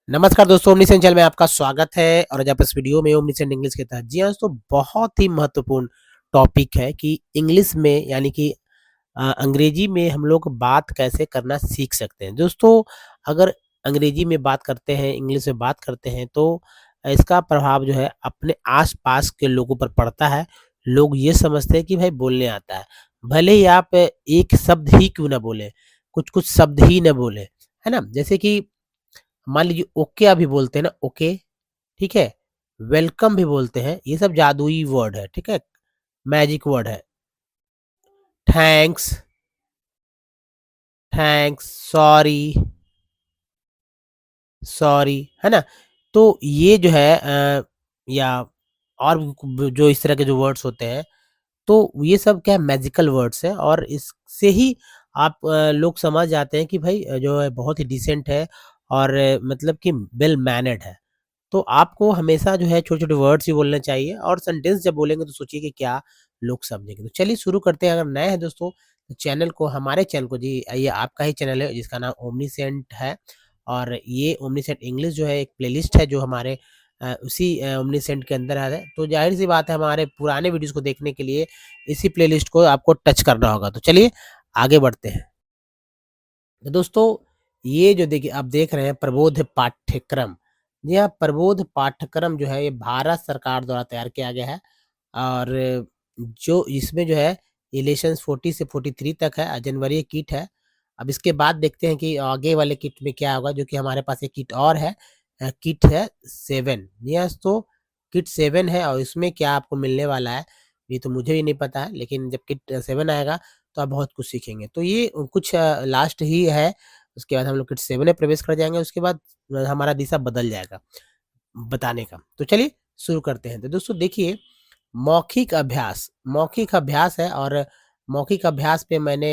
नमस्कार दोस्तों, omniscient channel में आपका स्वागत है। और आज आप इस वीडियो में ओमनीसेंट इंग्लिश के तहत जी हाँ दोस्तों, बहुत ही महत्वपूर्ण टॉपिक है कि इंग्लिश में यानी कि अंग्रेजी में हम लोग बात कैसे करना सीख सकते हैं। दोस्तों, अगर अंग्रेजी में बात करते हैं, इंग्लिश में बात करते हैं तो इसका प्रभाव जो है अपने आस-पास के लोगों पर पड़ता है। लोग ये समझते हैं कि भाई बोलने आता है। भले ही आप एक शब्द ही क्यों ना बोलें, कुछ-कुछ शब्द ही ना बोलें, है ना? जैसे कि मान लीजिए ओके अभी बोलते हैं ना ओके, ठीक है? वेलकम भी बोलते हैं, ये सब जादुई वर्ड है, ठीक है? मैजिक वर्ड है। थैंक्स, थैंक्स, सॉरी, सॉरी, है ना? तो ये जो है या और भी जो इस तरह के जो वर्ड्स होते हैं, तो ये सब क्या है मैजिकल वर्ड्स हैं और इससे ही आप लोग समझ जाते हैं कि भाई जो है बहुत ही डिसेंट है और मतलब कि वेल मैनर्ड है। तो आपको हमेशा जो है छोटे-छोटे वर्ड्स ही बोलने चाहिए और सेंटेंस जब बोलेंगे तो सोचिए कि क्या लोग समझेंगे। तो चलिए शुरू करते हैं। अगर नए हैं दोस्तों तो चैनल को हमारे चैनल को जी ये आपका ही चैनल है जिसका नाम ओमनीसेंट है और ये ओमनीसेंट इंग्लिश जो है एक प्लेलिस्ट है जो हमारे उसी ओमनीसेंट के अंदर है। तो ज़ाहिर-सी बात है हमारे पुराने वीडियोज़ को देखने के लिए इसी प्लेलिस्ट को आपको टच करना होगा। तो चलिए आगे बढ़ते हैं। तो दोस्तों ये जो देखिए आप देख रहे हैं प्रबोध पाठ्यक्रम। जी हाँ, प्रबोध पाठ्यक्रम जो है ये भारत सरकार द्वारा तैयार किया गया है और जो इसमें जो है ये लेसन्स 40 से 43 तक है। जनवरी किट है। अब इसके बाद देखते हैं कि आगे वाले किट में क्या होगा जो कि हमारे पास एक किट और है। किट है 7। जी हाँ, तो किट 7 है और इसमें क्या आपको मिलने वाला है, ये तो मुझे भी नहीं पता है लेकिन जब किट 7 आएगा तो आप बहुत कुछ सीखेंगे। तो ये कुछ लास्ट ही है, उसके बाद हम लोग किट 7 में प्रवेश कर जाएँगे, उसके बाद हमारा दिशा बदल जाएगा बताने का। तो चलिए शुरू करते हैं। तो दोस्तों देखिए मौखिक अभ्यास है और मौखिक अभ्यास पे मैंने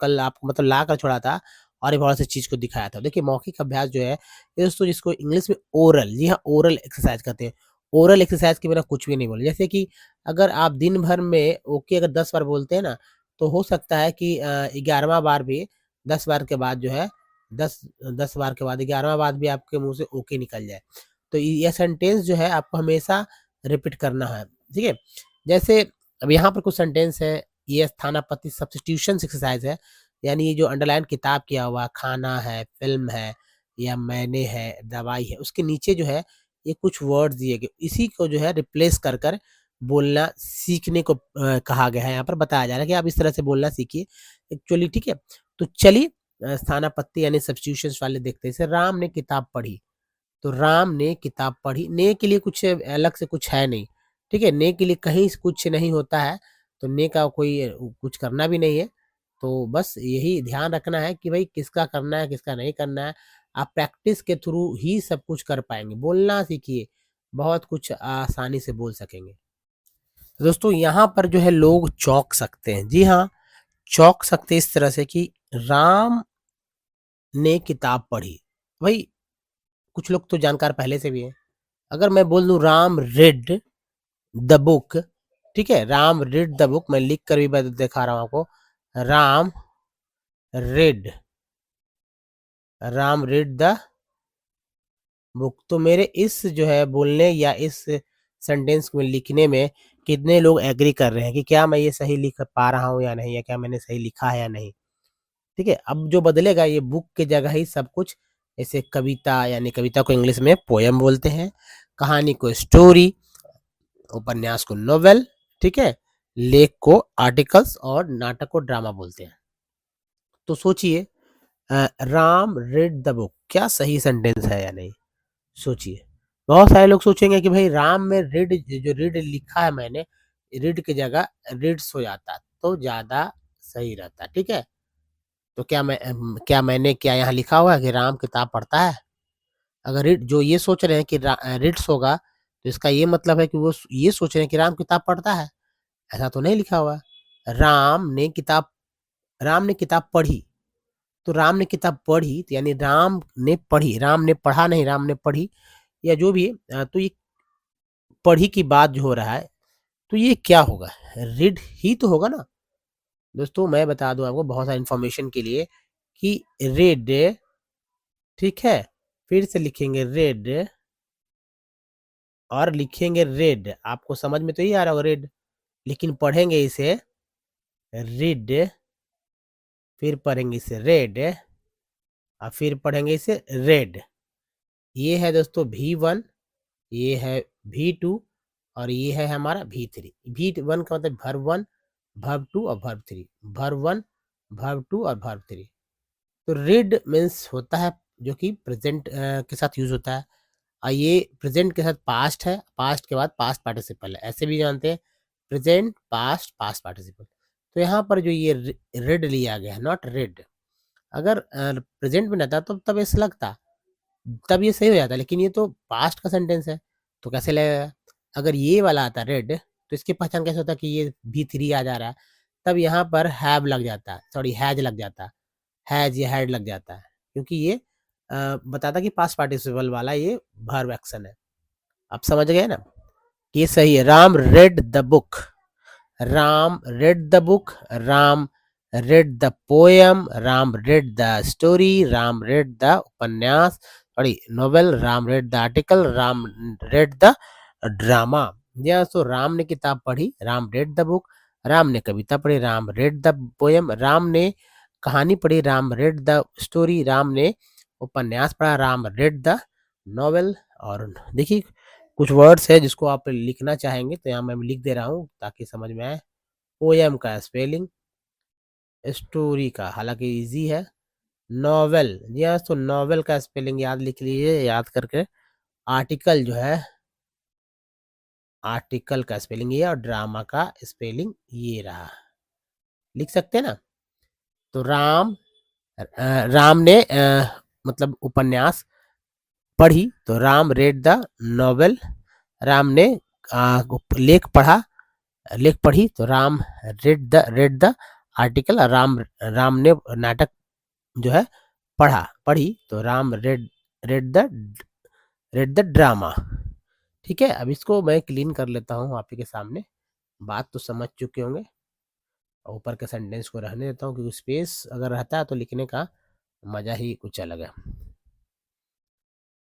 कल आपको मतलब ला कर छोड़ा था और ये बहुत सी चीज़ को दिखाया था। देखिए मौखिक अभ्यास जो है ये दोस्तों जिसको इंग्लिश में ओरल जी हाँ, ओरल एक्सरसाइज़ कहते हैं। ओरल एक्सरसाइज़ के बिना कुछ भी नहीं बोले। जैसे कि अगर आप दिन भर में ओके अगर 10 बार बोलते हैं ना, तो हो सकता है कि 11वाँ बार भी 10 बार के बाद जो है 10 बार के बाद 11वाँ बार भी आपके मुँह से ओके निकल जाए। तो ये सेंटेंस जो है आपको हमेशा रिपीट करना है, ठीक है? जैसे अब यहाँ पर कुछ सेंटेंस है, ये स्थानापत्ति सब्स्टिट्यूशंस एक्सरसाइज़ है, यानी ये जो अंडरलाइन किताब किया हुआ खाना है, फ़िल्म है या मैंने है, दवाई है, उसके नीचे जो है ये कुछ वर्ड्स दिए गए, इसी को जो है रिप्लेस कर बोलना सीखने को कहा गया है, यहाँ पर बताया जा रहा है कि आप इस तरह से बोलना सीखिए एक्चुअली, ठीक है? तो चलिए स्थानापत्ति यानी सब्स्टिट्यूशंस वाले देखते हैं, जैसे राम ने किताब पढ़ी। तो राम ने किताब पढ़ी, ने के लिए कुछ अलग से कुछ है नहीं, ठीक है? ने के लिए कहीं से कुछ नहीं होता है, तो ने का कोई कुछ करना भी नहीं है। तो बस यही ध्यान रखना है कि भई किसका करना है, किसका नहीं करना है। आप प्रैक्टिस के थ्रू ही सब कुछ कर पाएँगे। बोलना सीखिए, बहुत कुछ आसानी से बोल सकेंगे। तो दोस्तों यहाँ पर जो है लोग चौंक सकते हैं। जी हाँ, चौंक सकते हैं इस तरह से कि राम ने किताब पढ़ी। भई कुछ लोग तो जानकार पहले से भी हैं। अगर मैं बोल दूँ राम रेड द बुक, ठीक है? राम रेड द बुक मैं लिख कर भी मैं दिखा रहा हूँ आपको। Ram red Ram read the book. तो मेरे इस जो है बोलने या इस सेंटेंस में लिखने में कितने लोग एग्री कर रहे हैं कि क्या मैं ये सही लिख पा रहा हूँ या नहीं या क्या मैंने सही लिखा है या नहीं? ठीक है? अब जो बदलेगा ये बुक की जगह ही सब कुछ जैसे कविता यानी कविता को इंग्लिश में पोएम बोलते हैं, कहानी को स्टोरी, उपन्यास को नोवेल, ठीक है? लेख को आर्टिकल्स और नाटक को ड्रामा बोलते हैं। तो सोचिए राम रेड द बुक क्या सही सेंटेंस है या नहीं? सोचिए। बहुत सारे लोग सोचेंगे कि भाई राम में रेड जो रेड लिखा है मैंने, रेड की जगह रीड्स हो जाता तो ज़्यादा सही रहता, ठीक है? तो क्या यहाँ लिखा हुआ है कि राम किताब पढ़ता है? अगर रीड जो ये सोच रहे हैं कि रीड्स होगा, तो इसका ये मतलब है कि वो ये सोच रहे हैं कि राम किताब पढ़ता है। ऐसा तो नहीं लिखा हुआ है। राम ने किताब पढ़ी, तो राम ने किताब पढ़ी तो यानी राम ने पढ़ा नहीं राम ने पढ़ी या जो भी तो ये पढ़ी की बात जो हो रहा है, तो ये क्या होगा? रीड ही तो होगा ना? दोस्तों मैं बता दूँ आपको बहुत सारी इन्फॉर्मेशन के लिए कि रेड ठीक है? फिर से लिखेंगे रेड और लिखेंगे रेड। आपको समझ में तो ही आ रहा होगा रेड, लेकिन पढ़ेंगे इसे रिड, फिर पढ़ेंगे इसे रेड और फिर पढ़ेंगे इसे रेड। ये है दोस्तों V1, ये है V2 और ये है हमारा V3। V1 का मतलब वर्ब 1, वर्ब 2 और वर्ब 3। वर्ब 1, वर्ब 2 और वर्ब 3। तो रीड मीन्स होता है जो कि प्रेजेंट के साथ यूज होता है, और ये प्रेजेंट के साथ पास्ट है, पास्ट के बाद पास्ट पार्टिसिपल है, ऐसे भी जानते हैं प्रेजेंट पास्ट पास्ट पार्टिसिपल। तो यहाँ पर जो ये रेड लिया गया है, नॉट रेड। अगर प्रेजेंट में रहता तो तब ऐसा लगता, तब ये सही हो जाता, लेकिन ये तो पास्ट का सेंटेंस है, तो कैसे लगेगा? अगर ये वाला आता रेड, तो इसकी पहचान कैसे होता कि ये V3 आ जा रहा है? तब यहाँ पर हैव लग जाता है, सॉरी हैज लग जाता है, हैज या हैड लग जाता है, क्योंकि ये बताता कि पास्ट पार्टिसिपल वाला ये वर्ब एक्शन है। आप समझ गए ना? ये सही है। Ram read the book, Ram read the book, Ram read the poem, Ram read the story, Ram read the उपन्यास, sorry novel, Ram read the article, Ram read the drama। या सो राम ने किताब पढ़ी, Ram read the book, Ram ने कविता पढ़ी, Ram read the poem, Ram ने कहानी पढ़ी, Ram read the story, Ram ने उपन्यास पढ़ा, Ram read the novel। और देखिए कुछ वर्ड्स है जिसको आप लिखना चाहेंगे तो यहाँ मैं लिख दे रहा हूँ ताकि समझ में आए। पोएम का स्पेलिंग, स्टोरी का हालांकि इजी है, नॉवेल, जी हाँ तो नॉवेल का स्पेलिंग याद लिख लीजिए, याद करके। आर्टिकल जो है, आर्टिकल का स्पेलिंग ये, और ड्रामा का स्पेलिंग ये रहा, लिख सकते हैं ना? तो राम, राम ने मतलब उपन्यास पढ़ी, तो Ram read the novel, Ram ने लेख पढ़ा, लेख पढ़ी, तो Ram read the article, Ram Ram ने नाटक जो है पढ़ी, तो Ram red read the read the drama. ठीक है, अब इसको मैं क्लीन कर लेता हूँ आप ही के सामने। बात तो समझ चुके होंगे, ऊपर के सेंटेंस को रहने देता हूँ क्योंकि स्पेस अगर रहता है तो लिखने का मजा ही कुछ अलग है।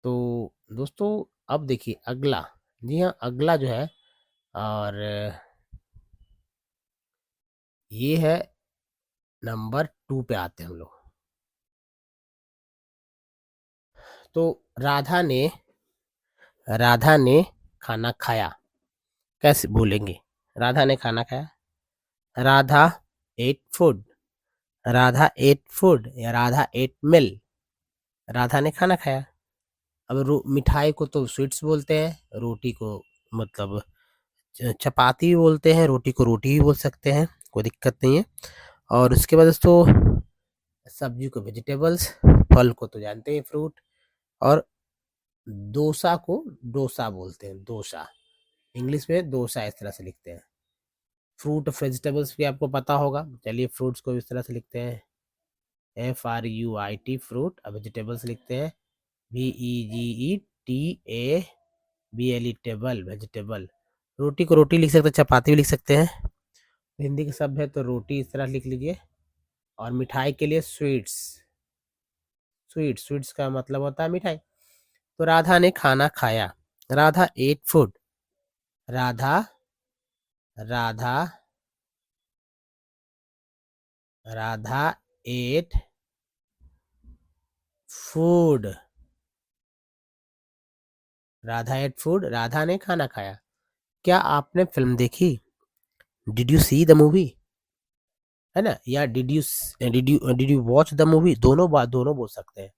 तो दोस्तों अब देखिए अगला, जी हाँ अगला जो है, और ये है नंबर 2 पे आते हैं हम लोग। तो राधा ने खाना खाया, कैसे बोलेंगे? राधा ने खाना खाया, Radha ate food, Radha ate food या राधा एट मिल, राधा ने खाना खाया। अब मिठाई को तो स्वीट्स बोलते हैं, रोटी को मतलब चपाती भी बोलते हैं, रोटी को रोटी भी बोल सकते हैं, कोई दिक्कत नहीं है। और उसके बाद दोस्तों सब्जी को वेजिटेबल्स, फल को तो जानते हैं फ्रूट, और डोसा को डोसा बोलते हैं, डोसा इंग्लिश में डोसा इस तरह से लिखते हैं। फ्रूट वेजिटेबल्स भी आपको पता होगा, चलिए फ्रूट्स को इस तरह से लिखते हैं FRUIT फ्रूट, और वेजिटेबल्स लिखते हैं VEGETABLE टेबल, वेजिटेबल। रोटी को रोटी लिख सकते हैं, चपाती भी लिख सकते हैं, हिंदी के शब्द है तो रोटी इस तरह लिख लीजिए। और मिठाई के लिए स्वीट्स, स्वीट्स का मतलब होता है मिठाई। तो राधा ने खाना खाया, Radha ate food, Radha Radha Radha ate food, Radha ate food, Radha ने खाना खाया। क्या आपने फिल्म देखी? Did you see the movie, है ना? या did you watch the movie, दोनों बात दोनों बोल सकते हैं।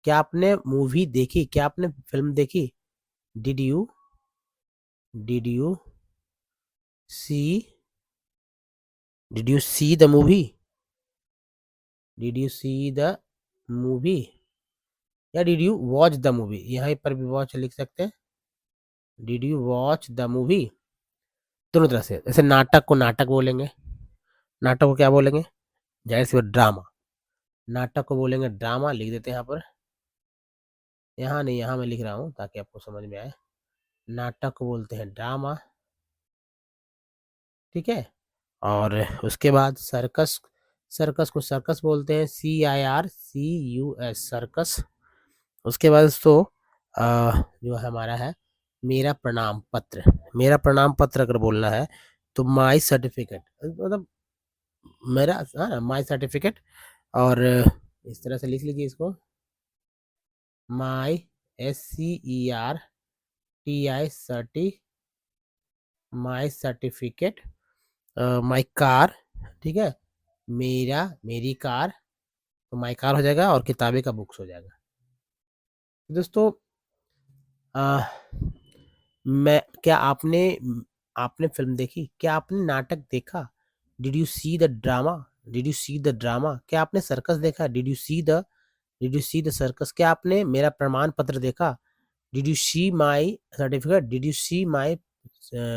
क्या आपने मूवी देखी, क्या आपने फिल्म देखी? Did you did you see did you see the movie, did you see the movie, या did you watch the movie, यहाँ पर भी वॉच लिख सकते हैं, did you watch the movie, दोनों तरह से। जैसे नाटक को नाटक बोलेंगे, नाटक को क्या बोलेंगे? जाहिर सी बात ड्रामा, नाटक को बोलेंगे ड्रामा, लिख देते हैं यहाँ पर, यहाँ नहीं यहाँ मैं लिख रहा हूँ ताकि आपको समझ में आए। नाटक को बोलते हैं ड्रामा, ठीक है। और उसके बाद सर्कस, सर्कस को सर्कस बोलते हैं CIRCUS, सर्कस। उसके बाद दोस्तों जो हमारा है मेरा प्रणाम पत्र। मेरा प्रणाम पत्र अगर बोलना है तो माई सर्टिफिकेट, मतलब मेरा, हाँ, माई सर्टिफिकेट। और इस तरह से लिख लीजिए इसको, माई, SCERTI, सर्टी, माई सर्टिफिकेट, माई कार, ठीक है, मेरा, मेरी कार, तो माई कार हो जाएगा और किताबें का बुक्स हो जाएगा। दोस्तों आ, मैं, क्या आपने आपने फिल्म देखी, क्या आपने नाटक देखा, did you see the drama, did you see the drama, क्या आपने सर्कस देखा, did you see the circus, क्या आपने मेरा प्रमाण पत्र देखा, did you see my certificate, did you see my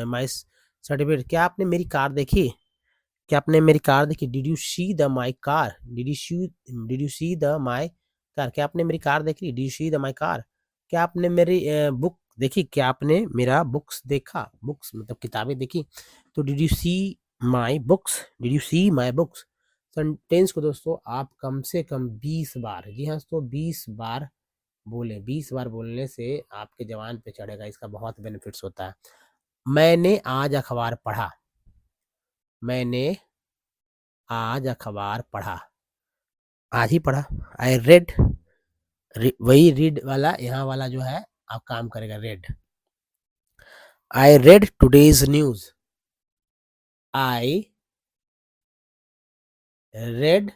my certificate, क्या आपने मेरी कार देखी, क्या आपने मेरी कार देखी, did you see the my car, did you see the my car, क्या आपने मेरी कार देखी, did you see the my car, क्या आपने मेरी बुक देखी, क्या आपने मेरा बुक्स देखा, बुक्स मतलब किताबें देखी, तो did you see my books, did you see my books. Sentence को दोस्तों आप कम से कम 20 बार, जी हाँ दोस्तों 20 बार बोले, 20 बार बोलने से आपके जवान पे चढ़ेगा, इसका बहुत बेनिफिट्स होता है। मैंने आज अखबार पढ़ा, मैंने आज अखबार पढ़ा, आज ही पढ़ा। आई रेड, वही रीड वाला यहाँ वाला जो है आप काम करेगा, red. I read today's news, I read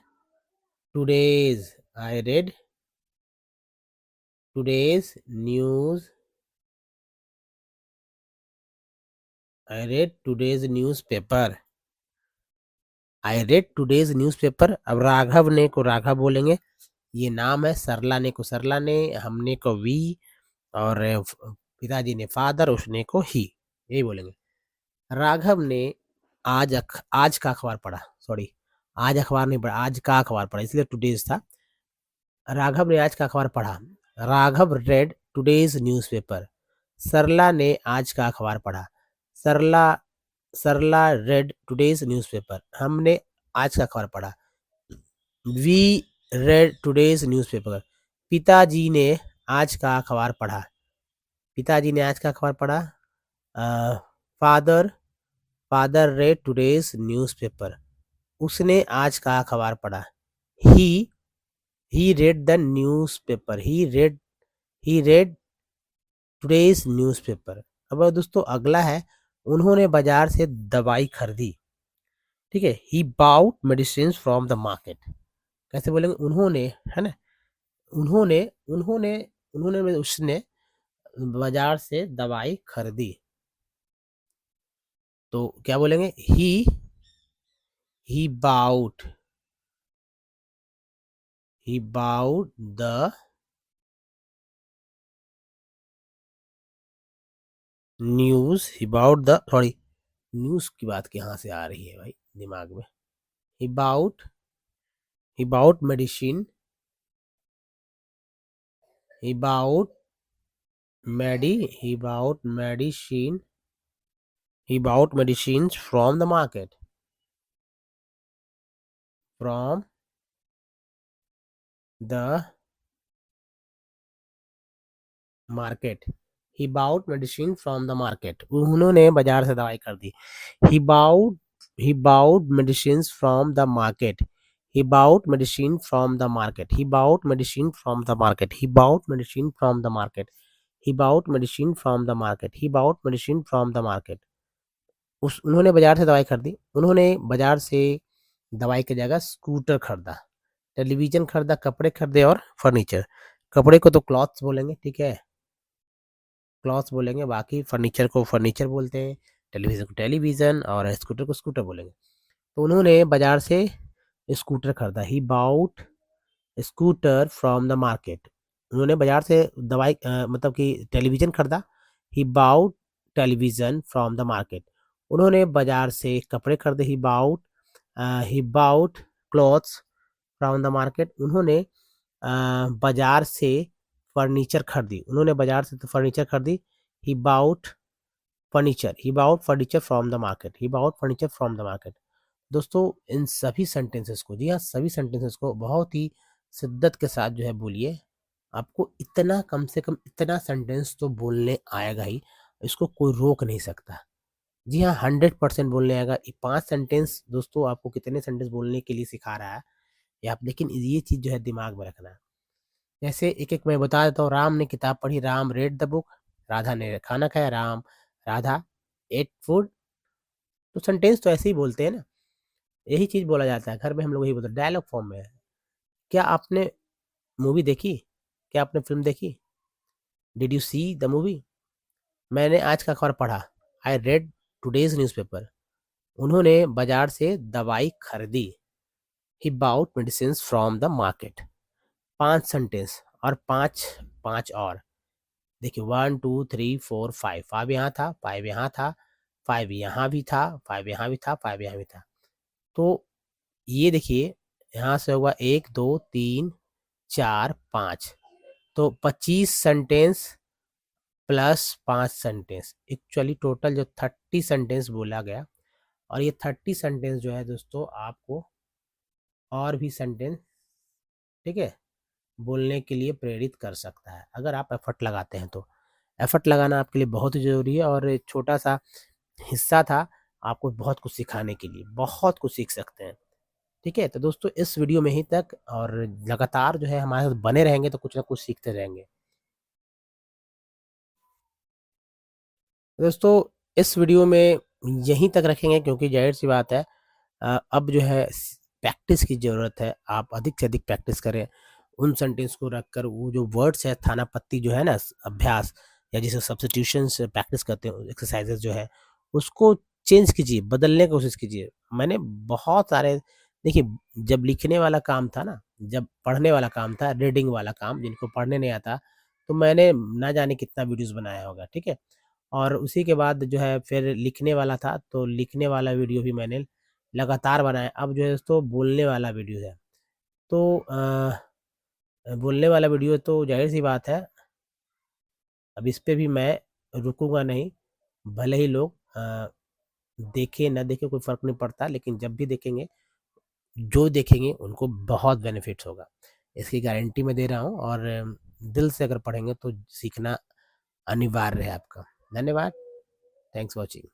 today's, I read today's news, I read today's news paper, I read today's news paper. अब राघव ने को राघव बोलेंगे, ये नाम है, सरला ने को सरला ने, हमने को वी, और पिताजी ने फादर, उसने को ही, यही बोलेंगे। राघव ने आज का अखबार पढ़ा, सॉरी, आज अखबार नहीं पढ़ा, आज का अखबार पढ़ा, इसलिए टुडेज था। राघव ने आज का अखबार पढ़ा, राघव रेड टुडेज न्यूज़पेपर। सरला ने आज का अखबार पढ़ा, सरला सरला रेड टुडेज न्यूज़पेपर। हमने आज का अखबार पढ़ा, वी रेड टुडेज न्यूज़पेपर। पिताजी ने आज का अखबार पढ़ा, पिताजी ने आज का अखबार पढ़ा। Father father read today's newspaper, उसने आज का अखबार पढ़ा। He read the newspaper, he read today's newspaper. अब दोस्तों अगला है, उन्होंने बाजार से दवाई खरीदी, ठीक है, he bought medicine from the market. कैसे बोलेंगे, उन्होंने, है ना, उन्होंने उन्होंने उन्होंने में उसने बाजार से दवाई खरीदी, तो क्या बोलेंगे, he bought the news, he bought the, sorry, news की बात कहाँ से आ रही है भाई दिमाग में, he bought medicine, he bought he bought medicines from the market, from the market, he bought medicine from the market। उन्होंने बाजार से दवाई खरीदी, he bought medicines from the market, he bought medicine from the market, he bought medicine from the market, he bought medicine from the market, he bought medicine from the market, he bought medicine from the market। उन्होंने बाजार से दवाई खरीदी, उन्होंने बाजार से दवाई की जगह स्कूटर खरीदा, टेलीविजन खरीदा, कपड़े खरीदे और फर्नीचर। कपड़े को तो क्लॉथ्स बोलेंगे, ठीक है, क्लॉथ्स बोलेंगे, बाकी फर्नीचर को फर्नीचर बोलते हैं, टेलीविजन को टेलीविजन, और स्कूटर को स्कूटर बोलेंगे। तो उन्होंने बाजार से स्कूटर खरीदा, he bought scooter from the market. उन्होंने बाजार से दवाई मतलब कि टेलीविजन खरीदा, he bought television from the market. उन्होंने बाजार से कपड़े खरीदे, he bought clothes from the market. उन्होंने बाजार से फर्नीचर खरीदी, उन्होंने बाजार से फर्नीचर खरीदी, he bought furniture from the market, he bought furniture from the market. दोस्तों इन सभी सेंटेंसेस को, जी हाँ, सभी सेंटेंसेस को बहुत ही शिद्दत के साथ जो है बोलिए, आपको इतना कम से कम इतना सेंटेंस तो बोलने आएगा ही, इसको कोई रोक नहीं सकता। जी हाँ, 100% बोलने आएगा। 5 सेंटेंस दोस्तों आपको कितने सेंटेंस बोलने के लिए सिखा रहा है, ये आप लेकिन ये चीज़ जो है दिमाग में रखना है। जैसे एक-एक मैं बता देता हूँ, राम ने किताब पढ़ी, Ram read the book, Radha ने खाना खाया, राधा एट फूड। तो सेंटेंस तो ऐसे ही बोलते हैं ना, यही चीज़ बोला जाता है, घर में हम लोग यही बोलते हैं, डायलॉग फॉर्म में है। क्या आपने मूवी देखी? क्या आपने फ़िल्म देखी? Did you see the movie? मैंने आज का अखबार पढ़ा, आई रेड टुडेज़ न्यूज़पेपर। उन्होंने बाज़ार से दवाई खरीदी, he bought medicines from the market. 5 sentence और 5 और। देखिए 1, 2, 3, 4, 5, 5 यहाँ था, 5 यहाँ था, 5 यहाँ भी था, 5 यहाँ भी था, 5 यहाँ भी था। तो ये देखिए यहाँ से होगा 1, 2, 3, 4, 5, तो 25 sentence plus 5 sentence, actually total जो 30 सेंटेंस बोला गया। और ये 30 सेंटेंस जो है दोस्तों आपको और भी सेंटेंस, ठीक है, बोलने के लिए प्रेरित कर सकता है, अगर आप एफर्ट लगाते हैं तो। एफर्ट लगाना आपके लिए बहुत ही ज़रूरी है और एक छोटा-सा हिस्सा था आपको बहुत कुछ सिखाने के लिए, बहुत कुछ सीख सकते हैं। ठीक है? तो दोस्तों इस वीडियो में ही तक, और लगातार जो है हमारे साथ बने रहेंगे तो कुछ ना कुछ सीखते रहेंगे। दोस्तों इस वीडियो में यहीं तक रखेंगे क्योंकि ज़ाहिर-सी बात है अब जो है प्रैक्टिस की ज़रूरत है। आप अधिक से अधिक प्रैक्टिस करें। उन सेंटेंस को रखकर वो जो वर्ड्स है थानापत्ती जो है ना अभ्यास या जिसे सब्स्टिट्यूशंस प्रैक्टिस करते हैं एक्सरसाइज़ेज़ जो है, उसको चेंज कीजिए, बदलने की कोशिश कीजिए। मैंने बहुत सारे देखिए जब लिखने वाला काम था ना, जब पढ़ने वाला काम था, रीडिंग वाला काम जिनको पढ़ने नहीं आता, तो मैंने ना जाने कितना वीडियोज़ बनाया होगा, ठीक है? और उसी के बाद जो है फिर लिखने वाला था, तो लिखने वाला वीडियो भी मैंने लगातार बनाया। अब जो है दोस्तों बोलने वाला वीडियो है। तो बोलने वाला वीडियो तो ज़ाहिर-सी बात है, अब इस पे भी मैं रुकूँगा नहीं, भले ही लोग देखें, ना देखें कोई फ़र्क नहीं पड़ता, लेकिन जब भी देखेंगे, जो देखेंगे उनको बहुत बेनिफिट्स होगा। इसकी गारंटी मैं दे रहा हूँ और दिल से अगर पढ़ेंगे तो सीखना अनिवार्य है आपका। धन्यवाद, थैंक्स फॉर वॉचिंग।